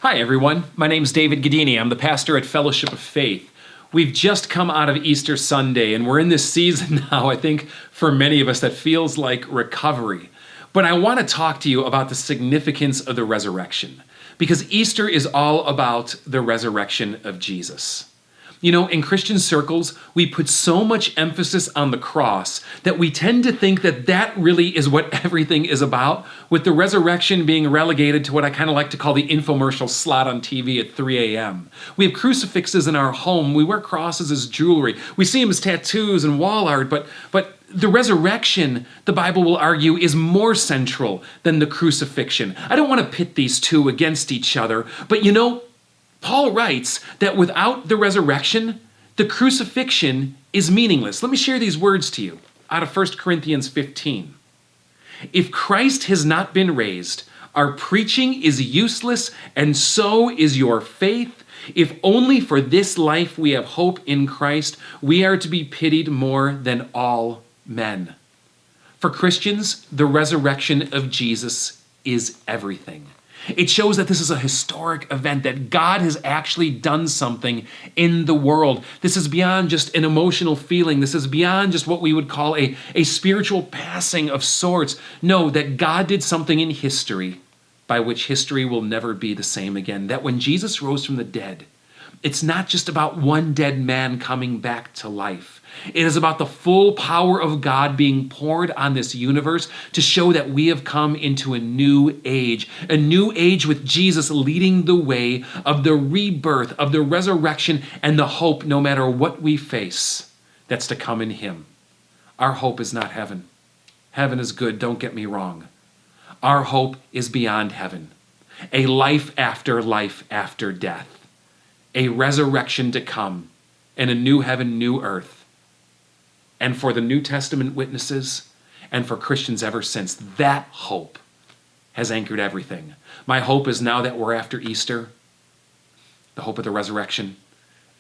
Hi, everyone. My name's David Gadini. I'm the pastor at Fellowship of Faith. We've just come out of Easter Sunday, and we're in this season now, I think, for many of us, that feels like recovery. But I want to talk to you about the significance of the resurrection, because Easter is all about the resurrection of Jesus. You know, in Christian circles, we put so much emphasis on the cross that we tend to think that that really is what everything is about, with the resurrection being relegated to what I kind of like to call the infomercial slot on TV at 3 a.m. We have crucifixes in our home. We wear crosses as jewelry. We see them as tattoos and wall art, but the resurrection, the Bible will argue, is more central than the crucifixion. I don't want to pit these two against each other, but you know, Paul writes that without the resurrection, the crucifixion is meaningless. Let me share these words to you out of 1 Corinthians 15. If Christ has not been raised, our preaching is useless, and so is your faith. If only for this life we have hope in Christ, we are to be pitied more than all men. For Christians, the resurrection of Jesus is everything. It shows that this is a historic event, that God has actually done something in the world. This is beyond just an emotional feeling. This is beyond just what we would call a spiritual passing of sorts. No, that God did something in history by which history will never be the same again. That when Jesus rose from the dead, it's not just about one dead man coming back to life. It is about the full power of God being poured on this universe to show that we have come into a new age with Jesus leading the way of the rebirth, of the resurrection, and the hope, no matter what we face, that's to come in Him. Our hope is not heaven. Heaven is good, don't get me wrong. Our hope is beyond heaven, a life after death, a resurrection to come, and a new heaven, new earth. And for the New Testament witnesses, and for Christians ever since, that hope has anchored everything. My hope is now that we're after Easter, the hope of the resurrection,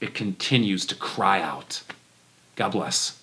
it continues to cry out. God bless.